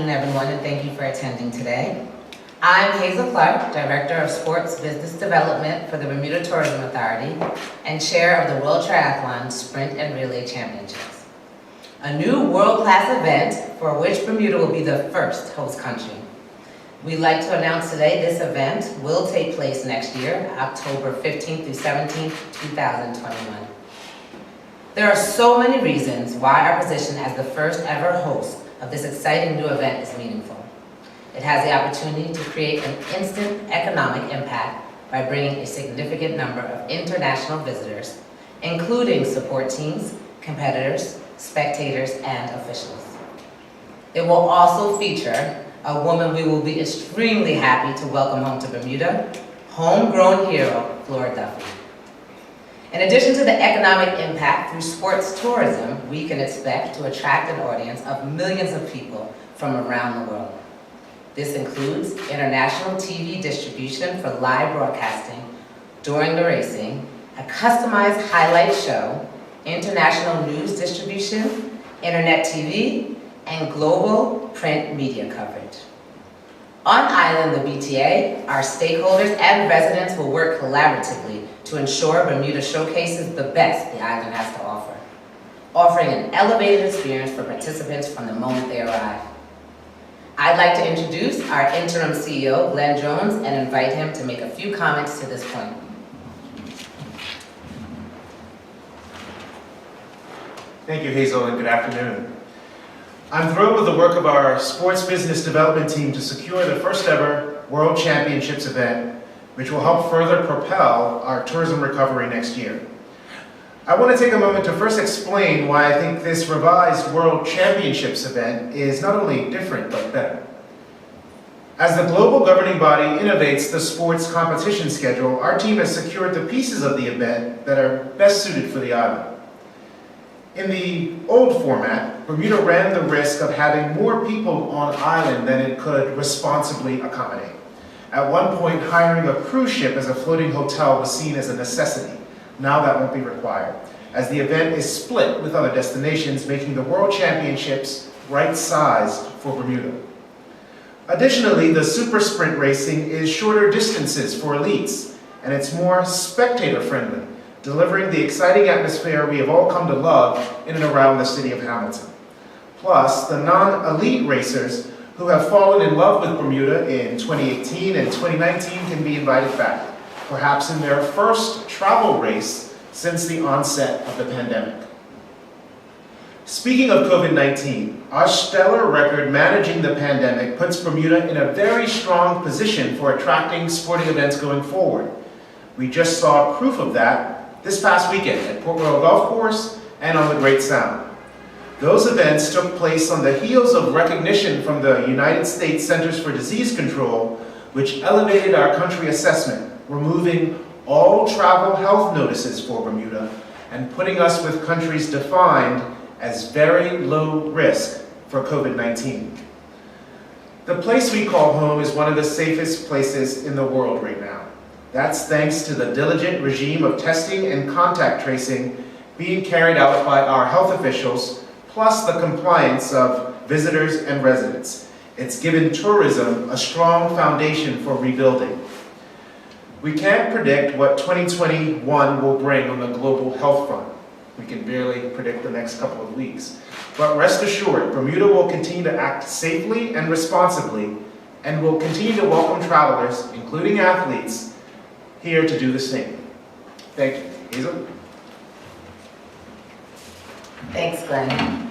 afternoon, everyone, and thank you for attending today. I'm Hazel Clark, Director of Sports Business Development for the Bermuda Tourism Authority and Chair of the World Triathlon Sprint and Relay Championships, a new world-class event for which Bermuda will be the first host country. We'd like to announce today this event will take place next year, October 15th through 17th, 2021. There are so many reasons why our position as the first ever host of this exciting new event is meaningful. It has the opportunity to create an instant economic impact by bringing a significant number of international visitors, including support teams, competitors, spectators, and officials. It will also feature a woman we will be extremely happy to welcome home to Bermuda, homegrown hero, Flora Duffy. In addition to the economic impact through sports tourism, we can expect to attract an audience of millions of people from around the world. This includes international TV distribution for live broadcasting during the racing, a customized highlight show, international news distribution, internet TV, and global print media coverage. On island, the BTA, our stakeholders and residents will work collaboratively to ensure Bermuda showcases the best the island has to offer, offering an elevated experience for participants from the moment they arrive. I'd like to introduce our interim CEO, Glenn Jones, and invite him to make a few comments to this point. Thank you, Hazel, and good afternoon. I'm thrilled with the work of our sports business development team to secure the first ever World Championships event, which will help further propel our tourism recovery next year. I want to take a moment to first explain why I think this revised World Championships event is not only different, but better. As the global governing body innovates the sports competition schedule, our team has secured the pieces of the event that are best suited for the island. In the old format, Bermuda ran the risk of having more people on island than it could responsibly accommodate. At one point, hiring a cruise ship as a floating hotel was seen as a necessity. Now that won't be required, as the event is split with other destinations, making the World Championships right-sized for Bermuda. Additionally, the super sprint racing is shorter distances for elites, and it's more spectator-friendly, delivering the exciting atmosphere we have all come to love in and around the city of Hamilton. Plus, the non-elite racers who have fallen in love with Bermuda in 2018 and 2019 can be invited back, perhaps in their first travel race since the onset of the pandemic. Speaking of COVID-19, our stellar record managing the pandemic puts Bermuda in a very strong position for attracting sporting events going forward. We just saw proof of that this past weekend at Port Royal Golf Course and on the Great Sound. Those events took place on the heels of recognition from the United States Centers for Disease Control, which elevated our country assessment, removing all travel health notices for Bermuda and putting us with countries defined as very low risk for COVID-19. The place we call home is one of the safest places in the world right now. That's thanks to the diligent regime of testing and contact tracing being carried out by our health officials, plus the compliance of visitors and residents. It's given tourism a strong foundation for rebuilding. We can't predict what 2021 will bring on the global health front. We can barely predict the next couple of weeks. But rest assured, Bermuda will continue to act safely and responsibly, and will continue to welcome travelers, including athletes, here to do the same. Thank you. Hazel? Thanks, Glenn.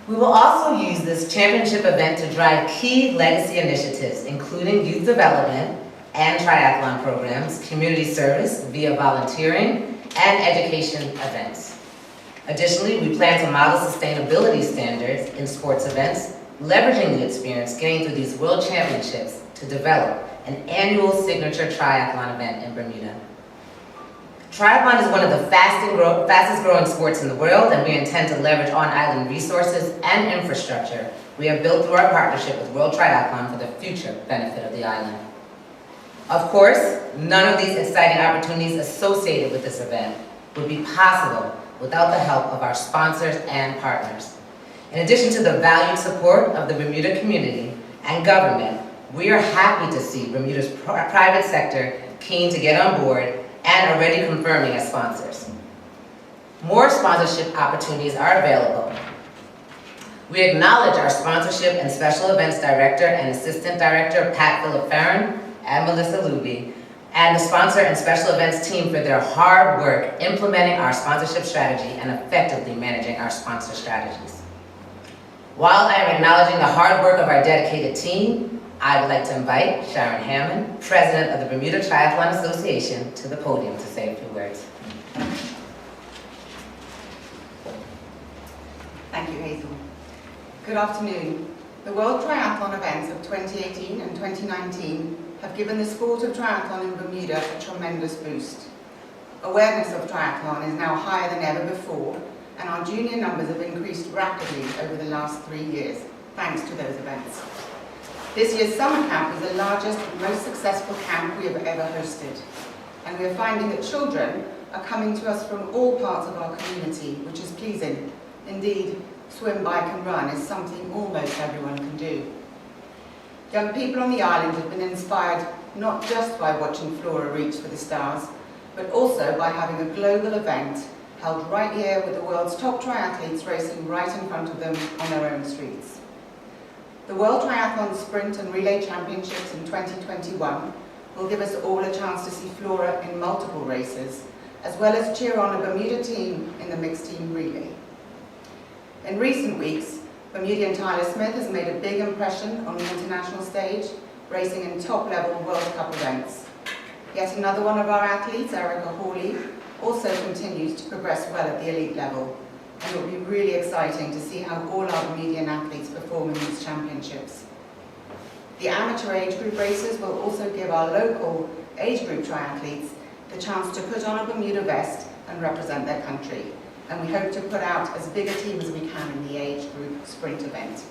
We will also use this championship event to drive key legacy initiatives, including youth development and triathlon programs, community service via volunteering, and education events. Additionally, we plan to model sustainability standards in sports events, leveraging the experience gained through these world championships to develop an annual signature triathlon event in Bermuda. Triathlon is one of the fastest growing sports in the world, and we intend to leverage on-island resources and infrastructure we have built through our partnership with World Triathlon for the future benefit of the island. Of course, none of these exciting opportunities associated with this event would be possible without the help of our sponsors and partners. In addition to the valued support of the Bermuda community and government, we are happy to see Bermuda's private sector keen to get on board and already confirming as sponsors. More sponsorship opportunities are available. We acknowledge our sponsorship and special events director and assistant director, Pat Phillip-Farron and Melissa Luby, and the sponsor and special events team for their hard work implementing our sponsorship strategy and effectively managing our sponsor strategies. While I am acknowledging the hard work of our dedicated team, I would like to invite Sharon Hammond, president of the Bermuda Triathlon Association, to the podium to say a few words. Thank you, Hazel. Good afternoon. The World Triathlon events of 2018 and 2019 have given the sport of triathlon in Bermuda a tremendous boost. Awareness of triathlon is now higher than ever before, and our junior numbers have increased rapidly over the last 3 years, thanks to those events. This year's summer camp was the largest and most successful camp we have ever hosted, and we are finding that children are coming to us from all parts of our community, which is pleasing. Indeed, swim, bike and run is something almost everyone can do. Young people on the island have been inspired not just by watching Flora reach for the stars, but also by having a global event held right here with the world's top triathletes racing right in front of them on their own streets. The World Triathlon Sprint and Relay Championships in 2021 will give us all a chance to see Flora in multiple races, as well as cheer on a Bermuda team in the mixed team relay. In recent weeks, Bermudian Tyler Smith has made a big impression on the international stage, racing in top-level World Cup events. Yet another one of our athletes, Erica Hawley, also continues to progress well at the elite level, and it will be really exciting to see how all our Bermudian athletes perform in these championships. The amateur age group races will also give our local age group triathletes the chance to put on a Bermuda vest and represent their country. And we hope to put out as big a team as we can in the age group sprint event.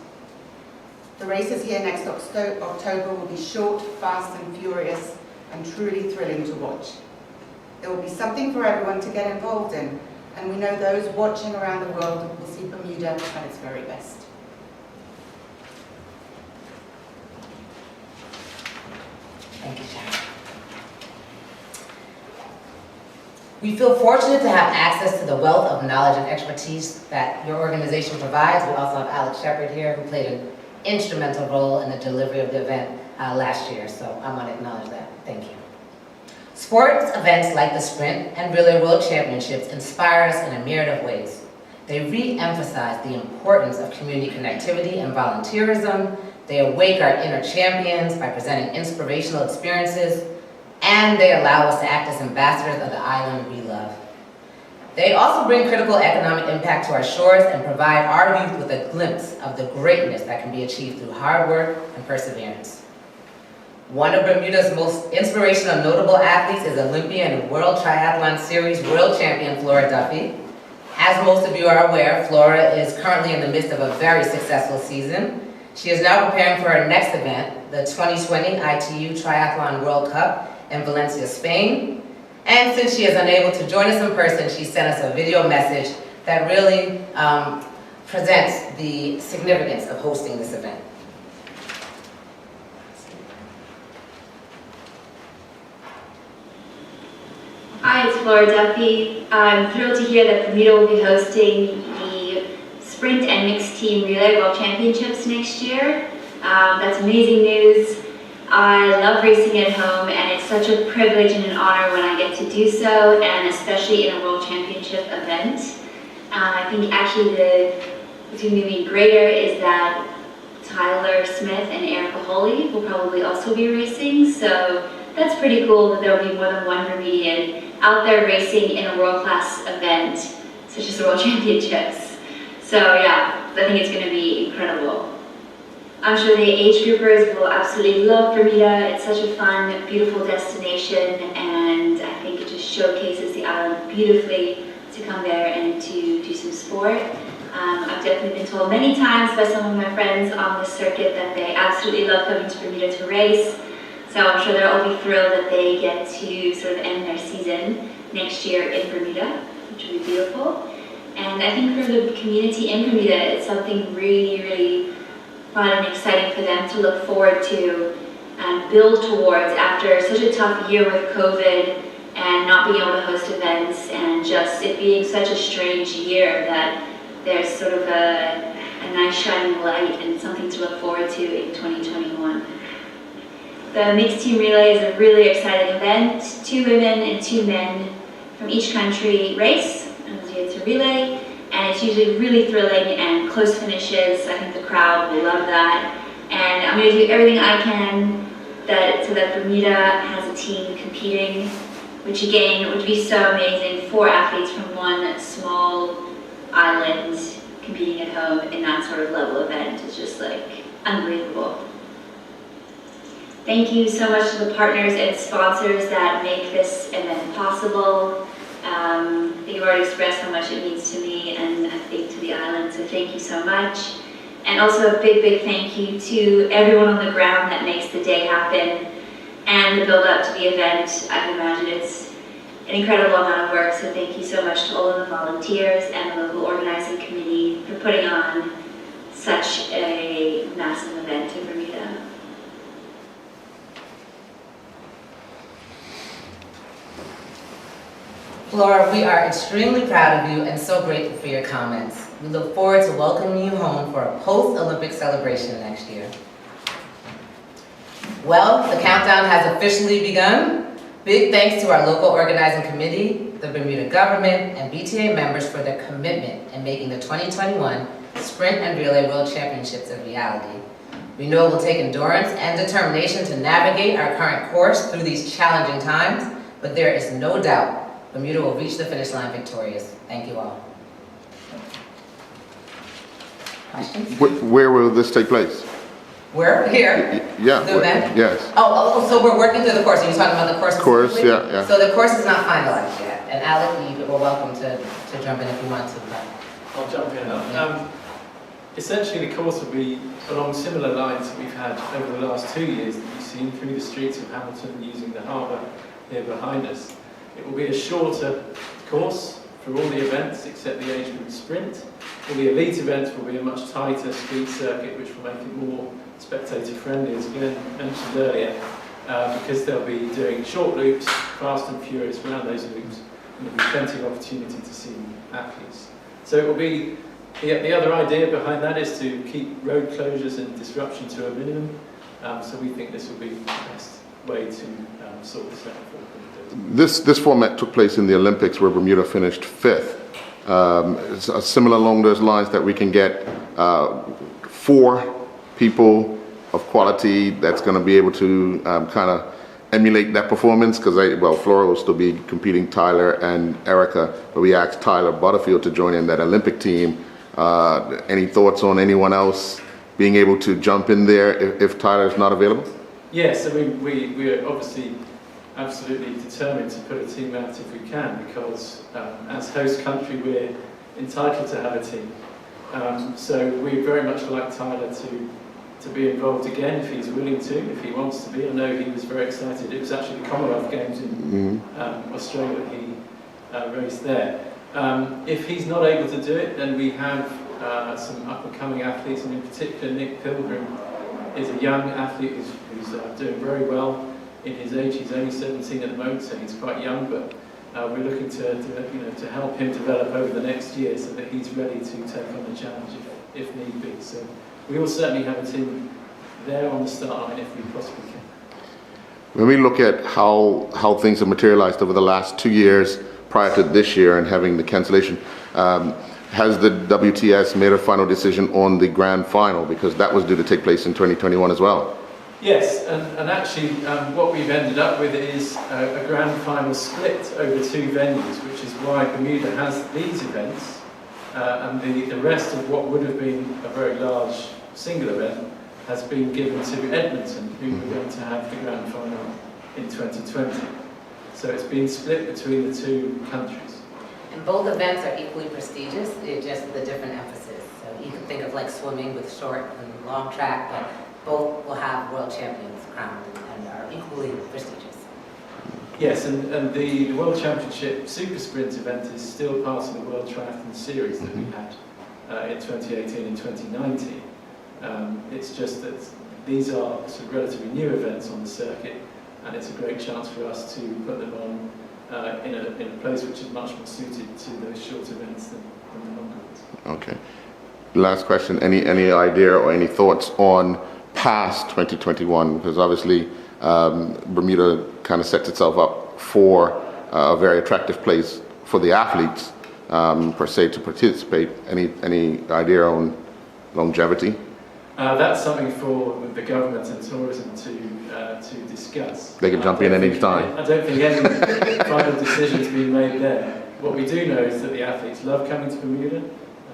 The races here next October will be short, fast and furious, and truly thrilling to watch. There will be something for everyone to get involved in, and we know those watching around the world will see Bermuda at its very best. Thank you, Sharon. We feel fortunate to have access to the wealth of knowledge and expertise that your organization provides. We also have Alex Shepard here, who played an instrumental role in the delivery of the event last year, so I want to acknowledge that. Thank you. Sports events like the Sprint and Relay World Championships inspire us in a myriad of ways. They re-emphasize the importance of community connectivity and volunteerism. They awake our inner champions by presenting inspirational experiences, and they allow us to act as ambassadors of the island we love. They also bring critical economic impact to our shores and provide our youth with a glimpse of the greatness that can be achieved through hard work and perseverance. One of Bermuda's most inspirational and notable athletes is Olympian and World Triathlon Series world champion Flora Duffy. As most of you are aware, Flora is currently in the midst of a very successful season. She is now preparing for her next event, the 2020 ITU Triathlon World Cup in Valencia, Spain. And since she is unable to join us in person, she sent us a video message that really presents the significance of hosting this event. Hi, it's Flora Duffy. I'm thrilled to hear that Bermuda will be hosting the Sprint and Mixed Team Relay World Championships next year. That's amazing news. I love racing at home, and it's such a privilege and an honor when I get to do so, and especially in a World Championship event. I think actually what's going to be greater is that Tyler Smith and Erica Hawley will probably also be racing, so that's pretty cool that there will be more than one Bermudian out there racing in a world-class event, such as the World Championships. So yeah, I think it's going to be incredible. I'm sure the age groupers will absolutely love Bermuda. It's such a fun, beautiful destination, and I think it just showcases the island beautifully to come there and to do some sport. I've definitely been told many times by some of my friends on this circuit that they absolutely love coming to Bermuda to race. So I'm sure they'll all be thrilled that they get to sort of end their season next year in Bermuda, which will be beautiful. And I think for the community in Bermuda, it's something really, really fun and exciting for them to look forward to and build towards after such a tough year with COVID and not being able to host events, and just it being such a strange year, that there's sort of a nice shining light and something to look forward to in 2021. The mixed team relay is a really exciting event. 2 women and 2 men from each country race, and it's a relay, and it's usually really thrilling and close finishes. I think the crowd will love that. And I'm going to do everything I can so that Bermuda has a team competing, which again would be so amazing. 4 athletes from one small island competing at home in that sort of level event is just like unbelievable. Thank you so much to the partners and sponsors that make this event possible. You've already expressed how much it means to me and I think to the island, so thank you so much. And also a big, big thank you to everyone on the ground that makes the day happen and the build up to the event. I can imagine it's an incredible amount of work, so thank you so much to all of the volunteers and the local organizing committee for putting on such a massive event in Bermuda. Flora, we are extremely proud of you and so grateful for your comments. We look forward to welcoming you home for a post-Olympic celebration next year. Well, the countdown has officially begun. Big thanks to our local organizing committee, the Bermuda government, and BTA members for their commitment in making the 2021 Sprint and Relay World Championships a reality. We know it will take endurance and determination to navigate our current course through these challenging times, but there is no doubt Bermuda will reach the finish line victorious. Thank you all. Questions? Where will this take place? We're here. Yeah. The event? Yes. Oh, so we're working through the course. Are you talking about the course? Course, specifically? yeah. So the course is not finalized yet. And Alec, you're welcome to jump in if you want to. I'll jump in. Essentially, the course will be along similar lines that we've had over the last 2 years that you've seen through the streets of Hamilton using the harbour here behind us. It will be a shorter course for all the events except the age group sprint. All the elite events will be a much tighter street circuit, which will make it more spectator friendly, as Glenn mentioned earlier, because they'll be doing short loops, fast and furious around those loops, and there'll be plenty of opportunity to see athletes. So it will be, the other idea behind that is to keep road closures and disruption to a minimum. So we think this will be the best way to sort this out for them. This format took place in the Olympics where Bermuda finished 5th. It's similar along those lines that we can get 4 people of quality that's going to be able to kind of emulate that performance, because Flora will still be competing, Tyler and Erica, but we asked Tyler Butterfield to join in that Olympic team. Any thoughts on anyone else being able to jump in there if Tyler's not available? Yes, I mean, we're obviously absolutely determined to put a team out if we can, because as host country we're entitled to have a team. So we very much like Tyler to be involved again if he's willing to, if he wants to be. I know he was very excited. It was actually the Commonwealth Games in Australia he raced there. If he's not able to do it, then we have some up-and-coming athletes, and in particular Nick Pilgrim is a young athlete who's doing very well in his age. He's only 17 at the moment, so he's quite young, but we're looking to help him develop over the next year so that he's ready to take on the challenge if need be. So we will certainly have a team there on the start line if we possibly can. When we look at how things have materialized over the last 2 years prior to this year and having the cancellation, has the WTS made a final decision on the grand final, because that was due to take place in 2021 as well? Yes, and actually what we've ended up with is a grand final split over 2 venues, which is why Bermuda has these events, and the rest of what would have been a very large single event has been given to Edmonton, who were going to have the grand final in 2020. So it's been split between the 2 countries. And both events are equally prestigious, it's just the different emphasis. So you can think of like swimming with short and long track, but both will have world champions crowned and are equally prestigious. Yes, and the World Championship Super Sprint event is still part of the World Triathlon Series that we had in 2018 and 2019. It's just that these are sort of relatively new events on the circuit, and it's a great chance for us to put them on in a place which is much more suited to those short events than the longer ones. Okay. Last question, any idea or any thoughts on past 2021? Because obviously Bermuda kind of sets itself up for a very attractive place for the athletes per se to participate. Any idea on longevity? That's something for the government and tourism to discuss. They can jump in any time. I don't think any final decision's been made there. What we do know is that the athletes love coming to Bermuda.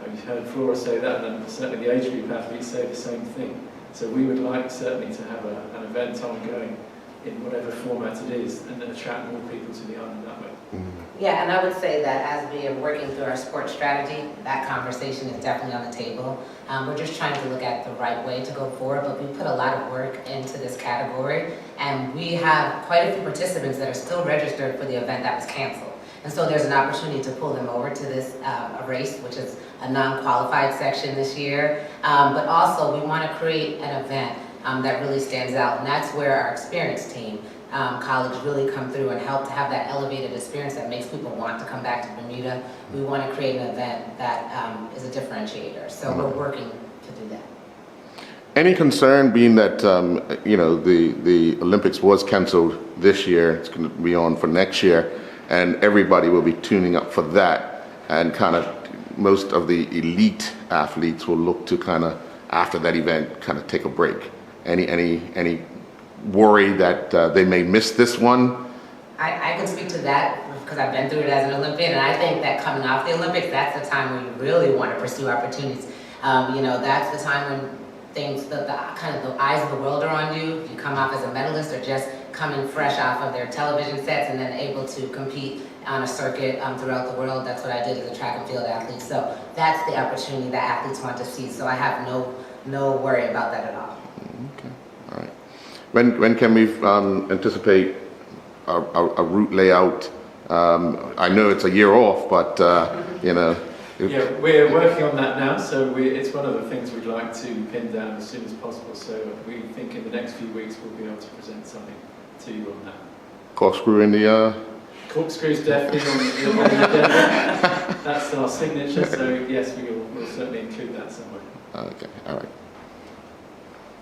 You've heard Flora say that, and certainly the age group athletes say the same thing. So we would like certainly to have an event ongoing in whatever format it is, and then attract more people to the island that way. Yeah, and I would say that as we are working through our sports strategy, that conversation is definitely on the table. We're just trying to look at the right way to go forward, but we put a lot of work into this category, and we have quite a few participants that are still registered for the event that was canceled. And so there's an opportunity to pull them over to this race, which is a non-qualified section this year. But also we want to create an event that really stands out, and that's where our experience team colleagues really come through and help to have that elevated experience that makes people want to come back to Bermuda. We want to create an event that is a differentiator, so we're working to do that. Any concern being that the Olympics was canceled this year, it's going to be on for next year, and everybody will be tuning up for that, and kind of most of the elite athletes will look to kind of after that event kind of take a break. Any worry that they may miss this one? I can speak to that because I've been through it as an Olympian, and I think that coming off the Olympics, that's the time where you really want to pursue opportunities. That's the time when things, the kind of the eyes of the world are on you. You come off as a medalist or just coming fresh off of their television sets and then able to compete on a circuit throughout the world. That's what I did as a track and field athlete. So that's the opportunity that athletes want to see. So I have no worry about that at all. Okay, all right. When can we anticipate a route layout? I know it's a year off, but Yeah, we're working on that now, so it's one of the things we'd like to pin down as soon as possible. So we think in the next few weeks we'll be able to present something to you on that. Corkscrew in the... Corkscrew's definitely on the agenda. That's our signature, so yes, we'll certainly include that somewhere. Okay, all right.